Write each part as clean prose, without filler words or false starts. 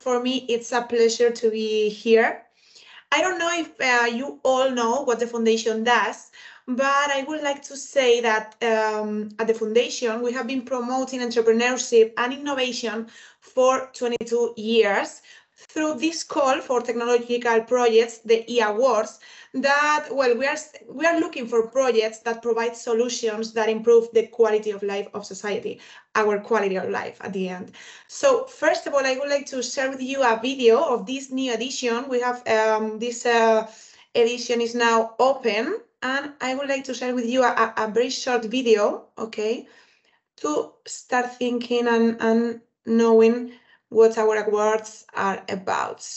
For me, it's a pleasure to be here. I don't know if you all know what the foundation does, but I would like to say that at the foundation, we have been promoting entrepreneurship and innovation for 22 years through this call for technological projects, the eAwards, that, well, we are looking for projects that provide solutions that improve the quality of life of society, our quality of life at the end. So first of all, I would like to share with you a video of this new edition. We have this edition is now open, and I would like to share with you a very short video, okay, to start thinking and knowing what our awards are about.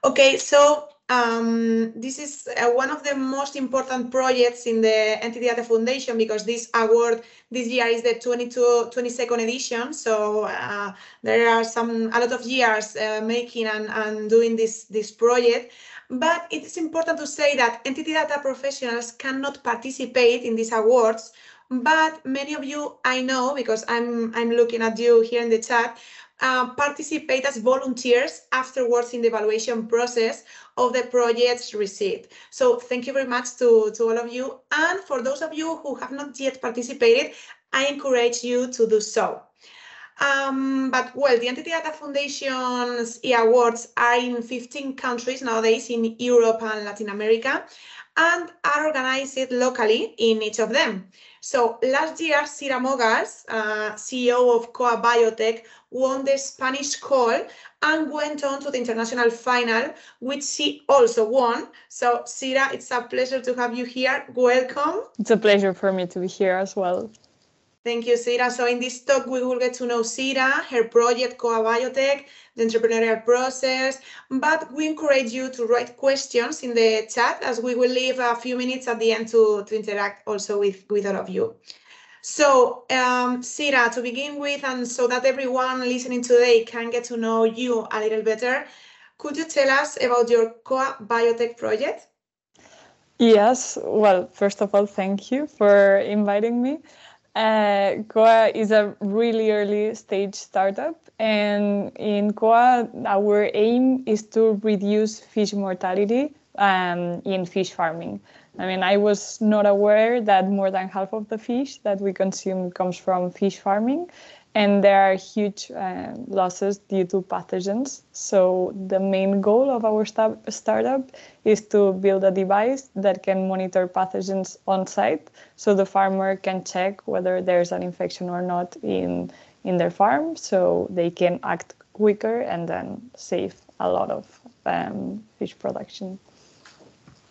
Okay, so this is one of the most important projects in the Entity Data Foundation, because this award this year is the 22nd edition. So there are a lot of years making and doing this project. But it is important to say that entity data professionals cannot participate in these awards. But many of you, I know, because I'm looking at you here in the chat, participate as volunteers afterwards in the evaluation process of the projects received. So thank you very much to all of you. And for those of you who have not yet participated, I encourage you to do so. But well, the Entity Data Foundation's eAwards are in 15 countries nowadays in Europe and Latin America, and are organized locally in each of them. So last year, Sira Mogas, CEO of KOA Biotech, won the Spanish call and went on to the international final, which she also won. So Sira, it's a pleasure to have you here. Welcome. It's a pleasure for me to be here as well. Thank you, Sira. So in this talk, we will get to know Sira, her project, KOA Biotech, the entrepreneurial process, but we encourage you to write questions in the chat, as we will leave a few minutes at the end to interact also with all of you. So Sira, to begin with, and so that everyone listening today can get to know you a little better, could you tell us about your KOA Biotech project? Yes, well, first of all, thank you for inviting me. KOA is a really early stage startup, and in KOA, our aim is to reduce fish mortality in fish farming. I mean, I was not aware that more than half of the fish that we consume comes from fish farming, and there are huge losses due to pathogens. So the main goal of our startup is to build a device that can monitor pathogens on site, so the farmer can check whether there's an infection or not in their farm, so they can act quicker and then save a lot of fish production.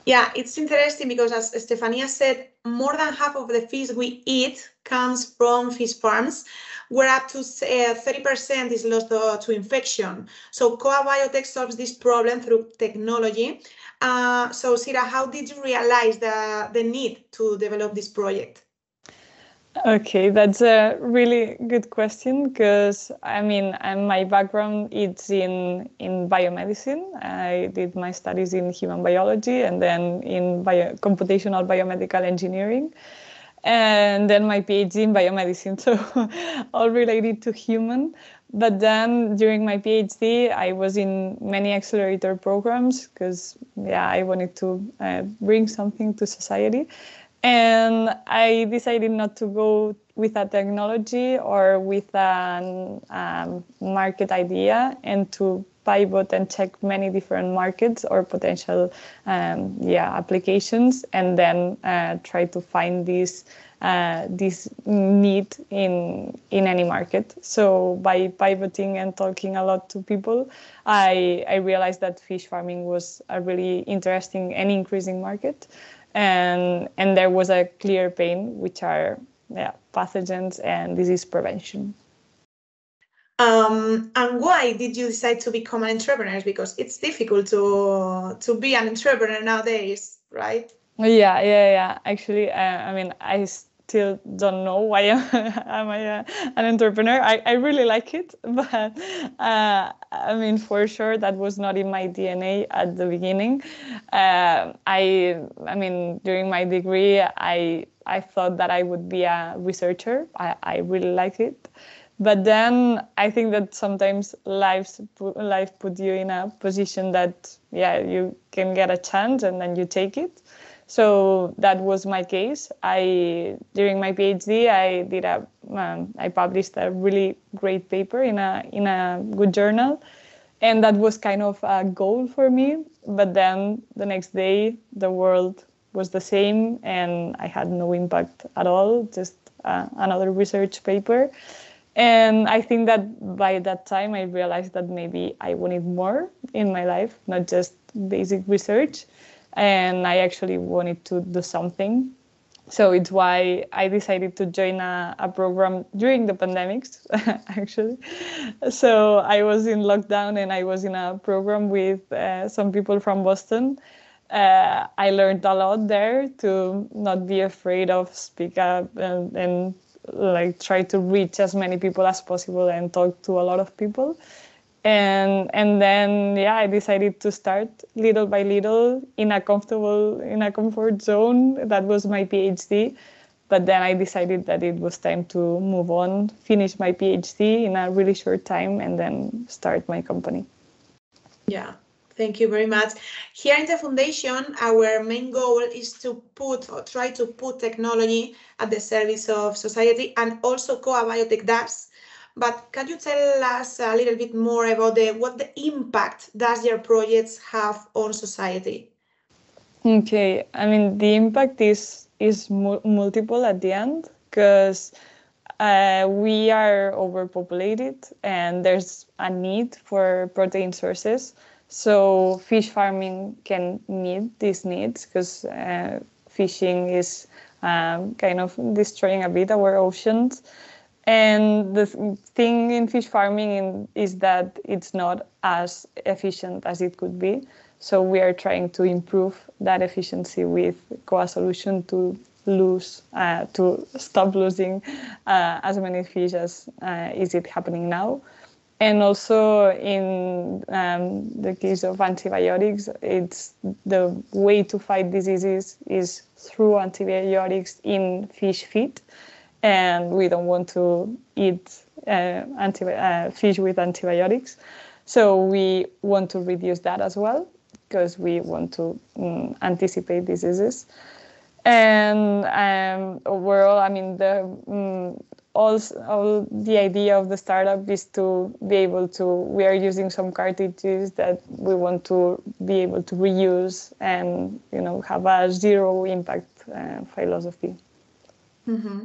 Yeah, it's interesting because, as Stefania said, more than half of the fish we eat comes from fish farms, where up to 30% is lost to infection. So KOA Biotech solves this problem through technology. So Sira, how did you realize the need to develop this project? Okay, that's a really good question, because I mean, my background is in biomedicine. I did my studies in human biology and then in computational biomedical engineering, and then my PhD in biomedicine, so all related to human. But then during my PhD, I was in many accelerator programs because, yeah, I wanted to bring something to society. And I decided not to go with a technology or with a market idea, and to pivot and check many different markets or potential applications, and then try to find this need in any market. So by pivoting and talking a lot to people, I realized that fish farming was a really interesting and increasing market, and there was a clear pain, which are pathogens and disease prevention. And why did you decide to become an entrepreneur? Because it's difficult to be an entrepreneur nowadays, right? Yeah. Actually, I mean, I still don't know why am I an entrepreneur. I really like it, but I mean, for sure, that was not in my DNA at the beginning. I mean, during my degree, I thought that I would be a researcher. I really like it. But then I think that sometimes life put you in a position that, you can get a chance and then you take it. So that was my case. During my PhD, I published a really great paper in a good journal, and that was kind of a goal for me. But then the next day, the world was the same, and I had no impact at all. Just another research paper. And I think that by that time, I realized that maybe I wanted more in my life, not just basic research. And I actually wanted to do something. So it's why I decided to join a program during the pandemics, actually. So I was in lockdown and I was in a program with some people from Boston. I learned a lot there to not be afraid of speak up and like try to reach as many people as possible and talk to a lot of people. And then I decided to start little by little in a comfort zone. That was my PhD. But then I decided that it was time to move on, finish my PhD in a really short time, and then start my company. Yeah. Thank you very much. Here in the foundation, our main goal is to try to put technology at the service of society, and also KOA Biotech does. But can you tell us a little bit more about what the impact does your projects have on society? Okay, I mean, the impact is multiple at the end, because we are overpopulated and there's a need for protein sources. So fish farming can meet these needs, because fishing is kind of destroying a bit our oceans. And the thing in fish farming is that it's not as efficient as it could be. So we are trying to improve that efficiency with KOA solution to stop losing as many fish as is it happening now. And also in the case of antibiotics, it's the way to fight diseases is through antibiotics in fish feed. And we don't want to eat fish with antibiotics. So we want to reduce that as well, because we want to anticipate diseases. And overall, I mean, all the idea of the startup is to be able to, we are using some cartridges that we want to be able to reuse and, have a zero impact philosophy. Mm-hmm.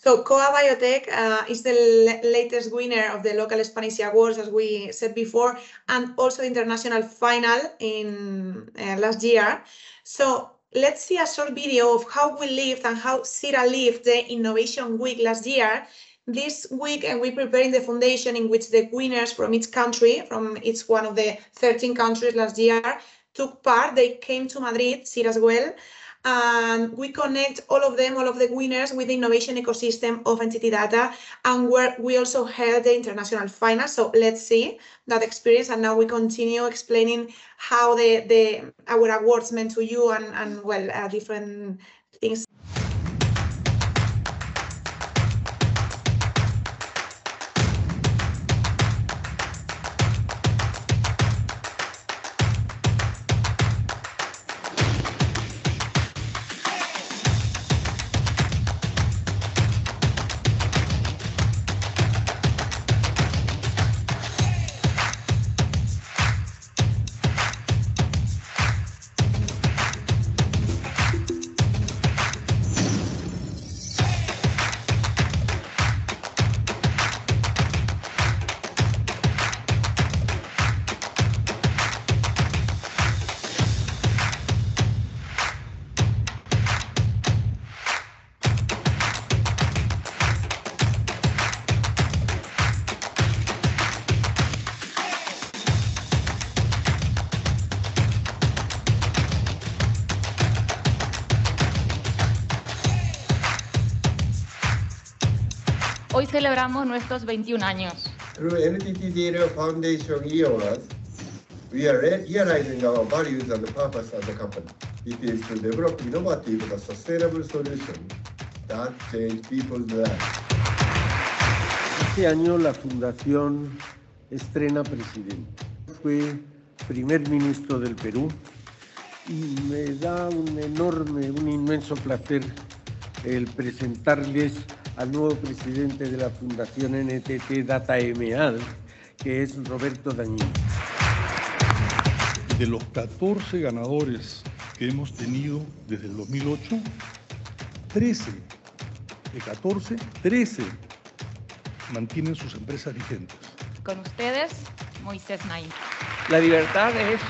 So KOA Biotech is the latest winner of the local Spanish eAwards, as we said before, and also the international final in last year. So let's see a short video of how we lived and how Sira lived the Innovation Week last year. This week, we preparing the foundation in which the winners from each country, from each one of the 13 countries last year, took part. They came to Madrid, Sira as well. And we connect all of the winners with the innovation ecosystem of Entity Data, and where we also held the international final. So let's see that experience, and now we continue explaining how our awards meant to you and different things. Hoy celebramos nuestros 21 años. Through NTT Data Foundation eAwards, we are realizing our values and the purpose of the company. It is to develop innovative and sustainable solutions that change people's lives. Este año la Fundación estrena presidente. Fue primer ministro del Perú y me da un inmenso placer el presentarles al nuevo presidente de la Fundación NTT Data MA, que es Roberto Dañino. De los 14 ganadores que hemos tenido desde el 2008, 13 mantienen sus empresas vigentes. Con ustedes, Moisés Naim. La libertad es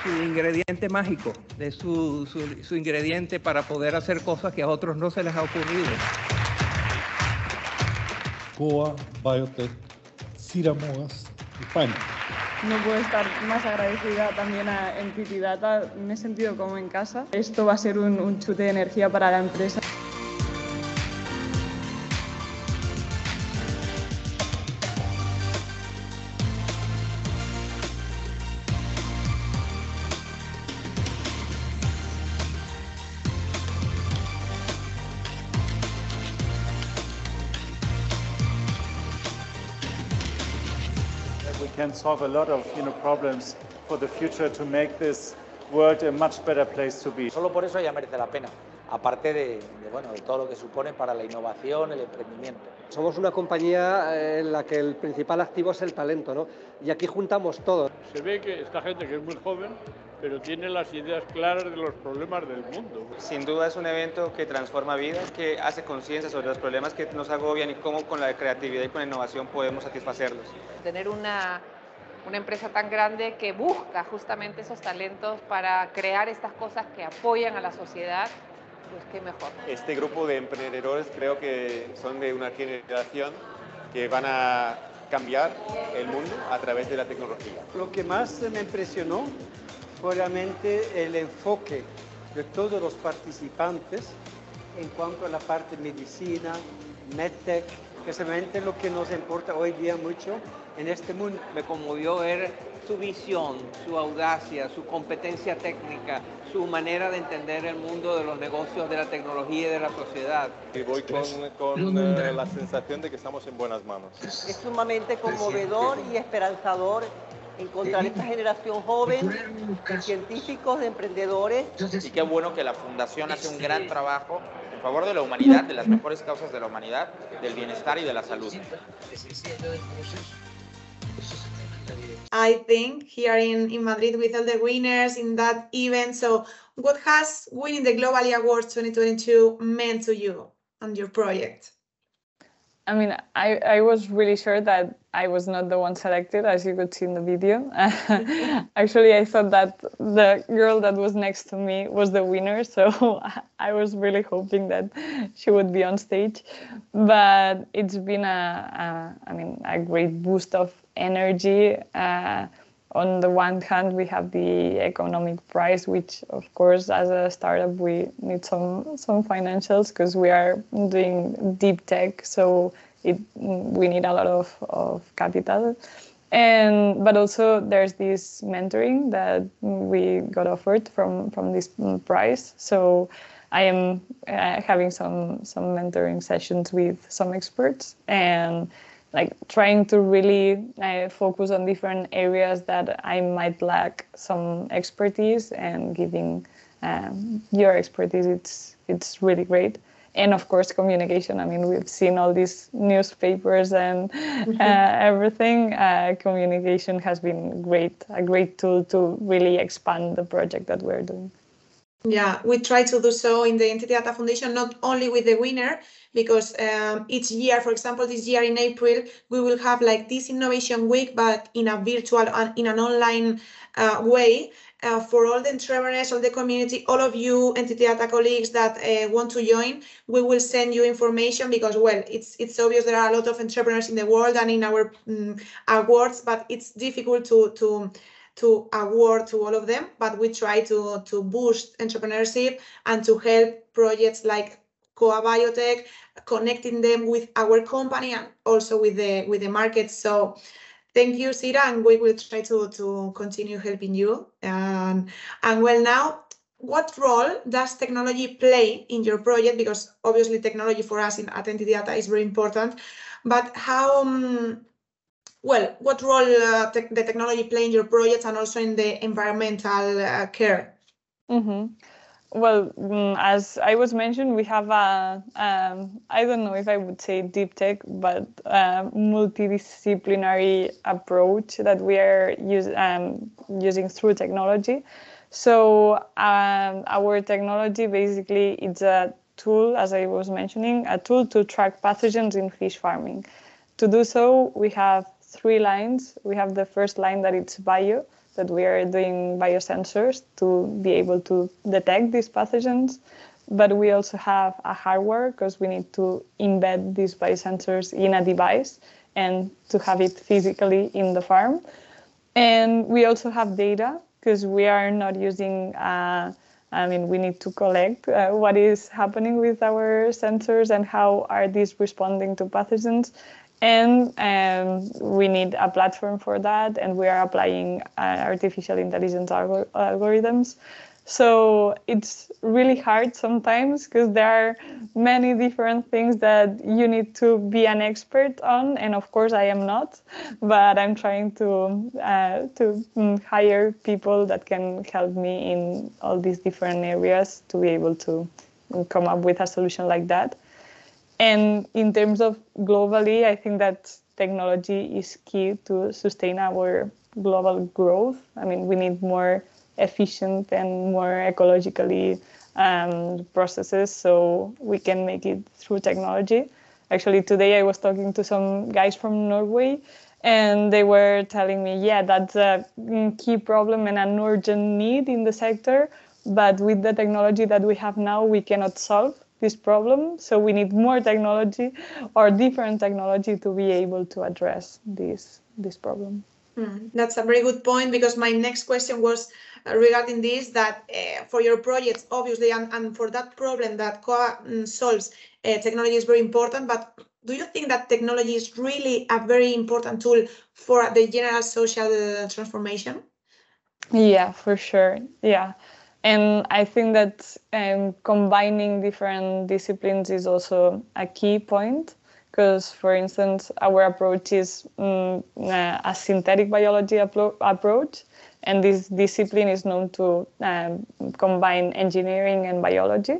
su ingrediente mágico, es su ingrediente para poder hacer cosas que a otros no se les ha ocurrido. KOA Biotech, Sira Mogas, España. No puedo estar más agradecida también a NTT Data, me he sentido como en casa. Esto va a ser un chute de energía para la empresa. We can solve a lot of problems for the future to make this world a much better place to be. Solo por eso ya merece la pena, aparte de todo lo que supone para la innovación, el emprendimiento. Somos una compañía en la que el principal activo es el talento, ¿no? Y aquí juntamos todo. Se ve que esta gente que es muy joven, pero tiene las ideas claras de los problemas del mundo. Sin duda es un evento que transforma vidas, que hace conciencia sobre los problemas que nos agobian y cómo con la creatividad y con la innovación podemos satisfacerlos. Tener una empresa tan grande que busca justamente esos talentos para crear estas cosas que apoyan a la sociedad, pues qué mejor. Este grupo de emprendedores creo que son de una generación que van a cambiar el mundo a través de la tecnología. Lo que más me impresionó fue realmente el enfoque de todos los participantes en cuanto a la parte de medicina, medtech, que es realmente lo que nos importa hoy día mucho en este mundo. Me conmovió ver su visión, su audacia, su competencia técnica, su manera de entender el mundo de los negocios, de la tecnología y de la sociedad. Y voy con la sensación de que estamos en buenas manos. Es sumamente conmovedor y esperanzador encontrar esta generación joven de científicos, de emprendedores. Y qué bueno que la Fundación hace un gran trabajo en favor de la humanidad, de las mejores causas de la humanidad, del bienestar y de la salud. I think here in Madrid with all the winners in that event. So what has winning the Global eAwards 2022 meant to you and your project? I mean, I was really sure that I was not the one selected, as you could see in the video. Actually, I thought that the girl that was next to me was the winner, so I was really hoping that she would be on stage. But it's been a great boost of energy. On the one hand, we have the economic prize, which, of course, as a startup, we need some financials because we are doing deep tech, so we need a lot of capital. But also there's this mentoring that we got offered from this prize. So I am having some mentoring sessions with some experts and trying to really focus on different areas that I might lack some expertise, and giving your expertise, it's really great. And of course, communication. I mean, we've seen all these newspapers and everything. Communication has been a great tool to really expand the project that we're doing. Yeah, we try to do so in the NTT Data Foundation, not only with the winner, because each year, for example, this year in April, we will have this Innovation Week, but in a virtual, in an online way, for all the entrepreneurs, all the community, all of you NTT Data colleagues that want to join. We will send you information because, well, it's obvious there are a lot of entrepreneurs in the world and in our awards, but it's difficult to award to all of them, but we try to boost entrepreneurship and to help projects like KOA Biotech, connecting them with our company and also with the market. So thank you, Sira, and we will try to continue helping you. And well, now, what role does technology play in your project? Because obviously technology for us at Entity Data is very important, but how, what role the technology play in your projects and also in the environmental care? Well, as I was mentioned, we have a, I don't know if I would say deep tech, but multidisciplinary approach that we are using through technology. So our technology, basically, it's a tool, as I was mentioning, a tool to track pathogens in fish farming. To do so, we have 3 lines. We have the first line that it's bio, that we are doing biosensors to be able to detect these pathogens. But we also have a hardware because we need to embed these biosensors in a device and to have it physically in the farm. And we also have data because we are not using, we need to collect what is happening with our sensors and how are these responding to pathogens. And we need a platform for that, and we are applying artificial intelligence algorithms. So it's really hard sometimes because there are many different things that you need to be an expert on, and of course I am not, but I'm trying to hire people that can help me in all these different areas to be able to come up with a solution like that. And in terms of globally, I think that technology is key to sustain our global growth. I mean, we need more efficient and more ecologically processes so we can make it through technology. Actually, today I was talking to some guys from Norway, and they were telling me, yeah, that's a key problem and an urgent need in the sector. But with the technology that we have now, we cannot solve this problem. So we need more technology or different technology to be able to address this problem. That's a very good point, because my next question was regarding this, that for your projects, obviously, and for that problem that KOA solves, technology is very important, but do you think that technology is really a very important tool for the general social transformation? Yeah, for sure. Yeah. And I think that combining different disciplines is also a key point, because, for instance, our approach is a synthetic biology approach, and this discipline is known to combine engineering and biology.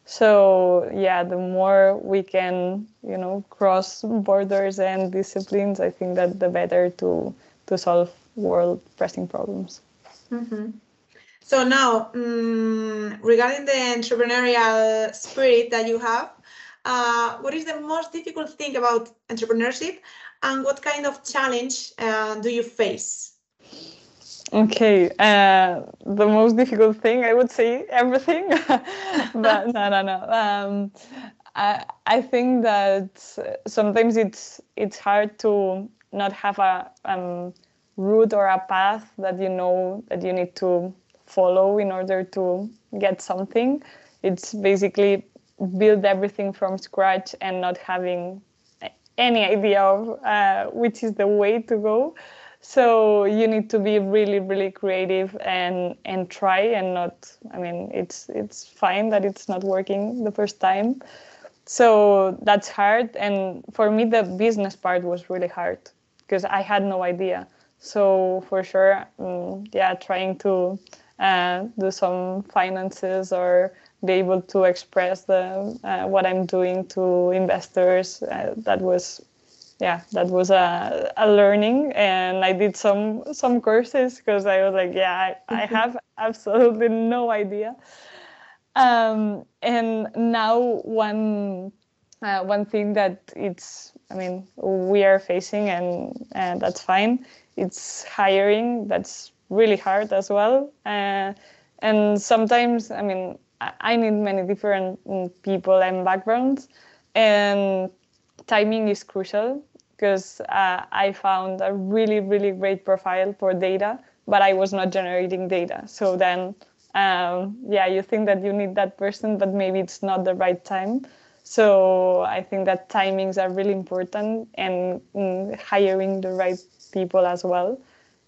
So, yeah, the more we can, cross borders and disciplines, I think that the better to solve world pressing problems. So now, regarding the entrepreneurial spirit that you have, what is the most difficult thing about entrepreneurship, and what kind of challenge do you face? Okay, the most difficult thing, I would say everything, but no. I think that sometimes it's hard to not have a route or a path that you know that you need to follow in order to get something. It's basically build everything from scratch and not having any idea of which is the way to go. So you need to be really, really creative and try and not, it's fine that it's not working the first time. So that's hard. And for me, the business part was really hard because I had no idea. So for sure, trying to do some finances or be able to express what I'm doing to investors, that was a learning. And I did some courses because I was like, I have absolutely no idea. And now one thing that we are facing, and that's fine, it's hiring. That's really hard as well. And sometimes, I need many different people and backgrounds, and timing is crucial because I found a really, really great profile for data, but I was not generating data. So then, you think that you need that person, but maybe it's not the right time. So I think that timings are really important, and hiring the right people as well.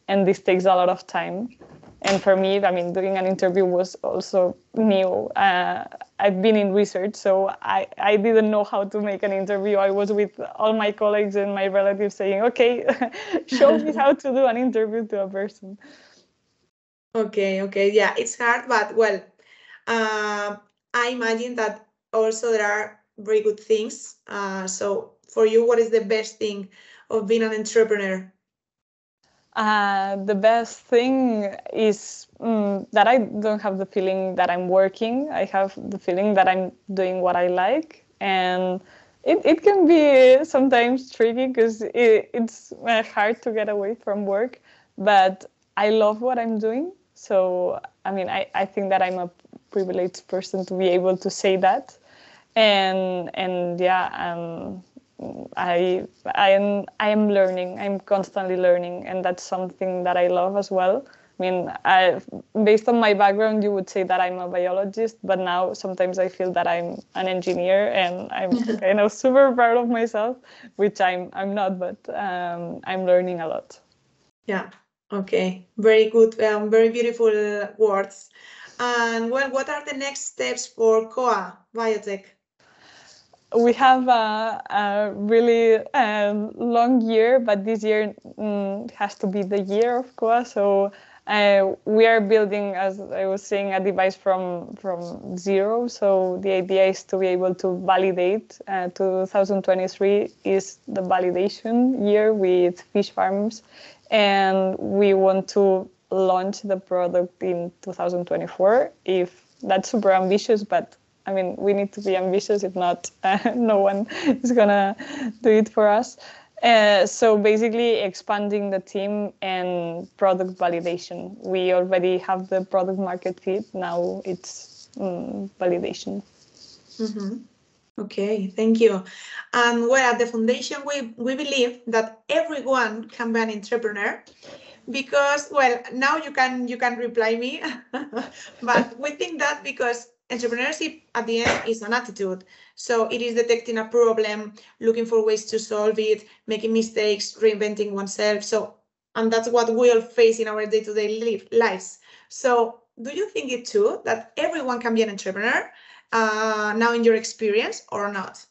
And this takes a lot of time. And for me, I mean, doing an interview was also new. I've been in research, so I didn't know how to make an interview. I was with all my colleagues and my relatives saying, okay, show me how to do an interview to a person. Okay, yeah, it's hard, but well, I imagine that also there are very good things. So for you, what is the best thing of being an entrepreneur? The best thing is that I don't have the feeling that I'm working. I have the feeling that I'm doing what I like. And it can be sometimes tricky because it's hard to get away from work. But I love what I'm doing. So, I mean, I think that I'm a privileged person to be able to say that. And yeah, I am learning. I'm constantly learning, and that's something that I love as well. I mean, based on my background, you would say that I'm a biologist, but now sometimes I feel that I'm an engineer, and I'm kind of super proud of myself, which I'm not, but I'm learning a lot. Yeah. Okay. Very good. Very beautiful words. And well, what are the next steps for KOA Biotech? We have a really long year, but this year has to be the year of KOA. So we are building, as I was saying, a device from zero. So the idea is to be able to validate. 2023 is the validation year with fish farms, and we want to launch the product in 2024. If that's super ambitious, but I mean, we need to be ambitious. If not, no one is going to do it for us. So basically expanding the team and product validation. We already have the product market fit. Now it's validation. Mm-hmm. Okay, thank you. And well, at the foundation, we believe that everyone can be an entrepreneur. Because, well, now you can reply me, but we think that because entrepreneurship at the end is an attitude. So it is detecting a problem, looking for ways to solve it, making mistakes, reinventing oneself. So, and that's what we all face in our day-to-day lives. So do you think it too, that everyone can be an entrepreneur now in your experience or not?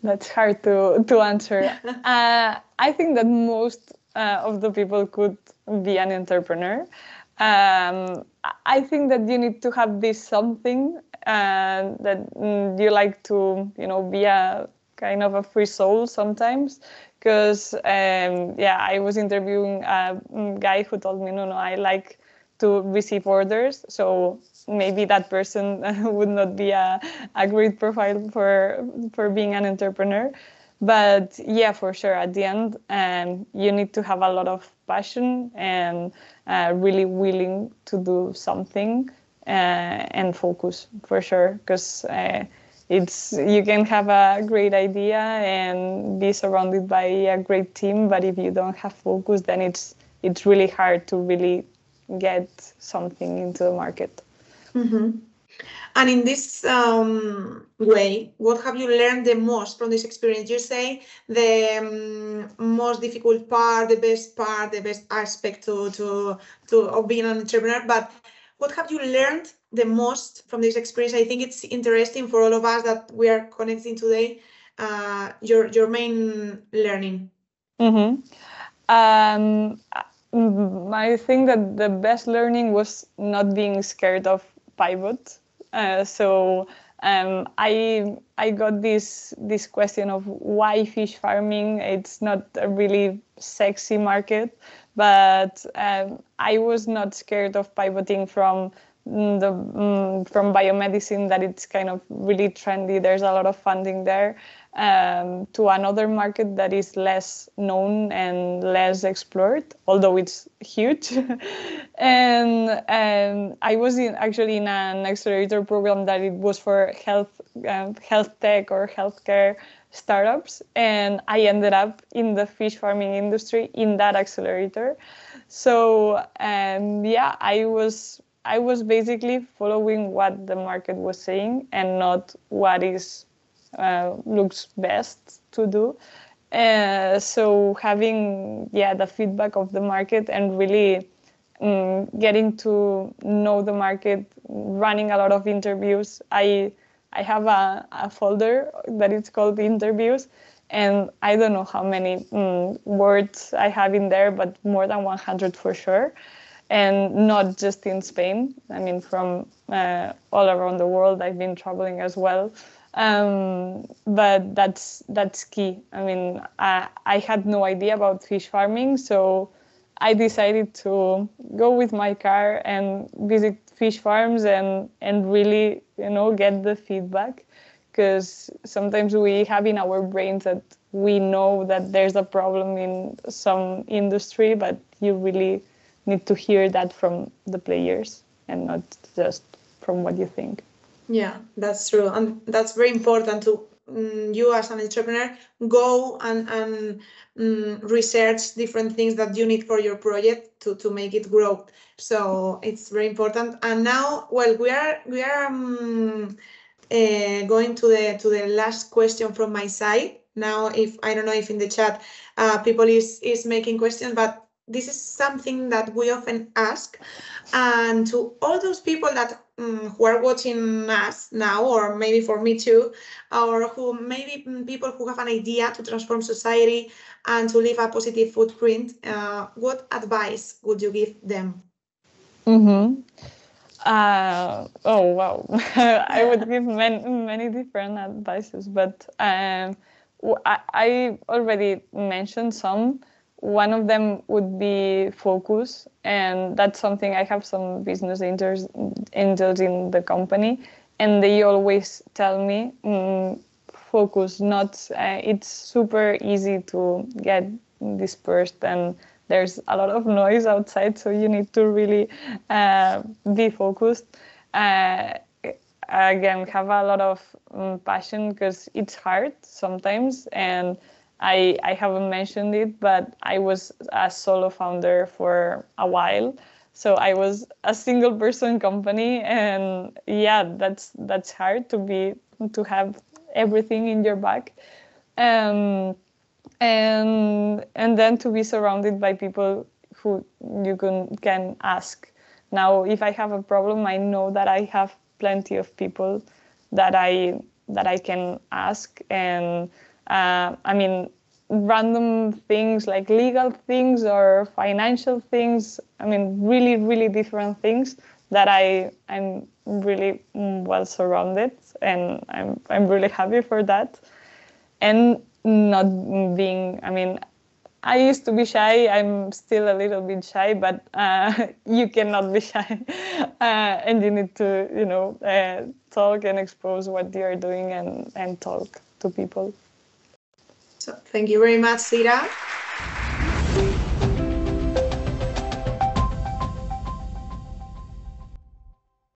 That's hard to answer. I think that most of the people could be an entrepreneur. I think that you need to have this something that you like to, be a kind of a free soul sometimes. Because, I was interviewing a guy who told me, no, I like to receive orders. So maybe that person would not be a great profile for being an entrepreneur. But yeah, for sure, at the end, you need to have a lot of passion and really willing to do something and focus, for sure, because you can have a great idea and be surrounded by a great team, but if you don't have focus, then it's really hard to really get something into the market. Mm-hmm. And in this way, what have you learned the most from this experience? You say the most difficult part, the best aspect of being an entrepreneur, but what have you learned the most from this experience? I think it's interesting for all of us that we are connecting today, your main learning. Mm-hmm. I think that the best learning was not being scared of pivot. So I got this question of why fish farming. It's not a really sexy market, but I was not scared of pivoting from from biomedicine, that it's kind of really trendy. There's a lot of funding there, to another market that is less known and less explored, although it's huge. and I was actually in an accelerator program that it was for health tech or healthcare startups, and I ended up in the fish farming industry in that accelerator. So I was I was basically following what the market was saying and not what is looks best to do. So having the feedback of the market and really getting to know the market, running a lot of interviews. I have a folder that is called interviews, and I don't know how many words I have in there, but more than 100 for sure. And not just in Spain. I mean, from all around the world. I've been traveling as well. But that's key. I mean, I had no idea about fish farming, so I decided to go with my car and visit fish farms and really, get the feedback, because sometimes we have in our brains that we know that there's a problem in some industry, but you really need to hear that from the players and not just from what you think. Yeah, that's true. And that's very important to you as an entrepreneur go and research different things that you need for your project to make it grow. So it's very important. And now, well, we are going to the last question from my side. Now, if I don't know if in the chat people is making questions, but this is something that we often ask, and to all those people that who are watching us now, or maybe for me too, or who maybe people who have an idea to transform society and to leave a positive footprint, what advice would you give them? Mm-hmm. Oh wow, I would give many different advices, but I already mentioned some. One of them would be focus, and that's something I have some business angels in the company, and they always tell me, focus. Not it's super easy to get dispersed, and there's a lot of noise outside, so you need to really be focused. Again, have a lot of passion, because it's hard sometimes, and I haven't mentioned it, but I was a solo founder for a while. So I was a single person company, and that's hard to have everything in your back. And then to be surrounded by people who you can ask. Now, if I have a problem, I know that I have plenty of people that I can ask, and I mean, random things like legal things or financial things. I mean, really, really different things that I'm really well surrounded, and I'm really happy for that. And not being, I mean, I used to be shy. I'm still a little bit shy, but you cannot be shy, and you need to, talk and expose what you're doing and talk to people. So thank you very much, Sira.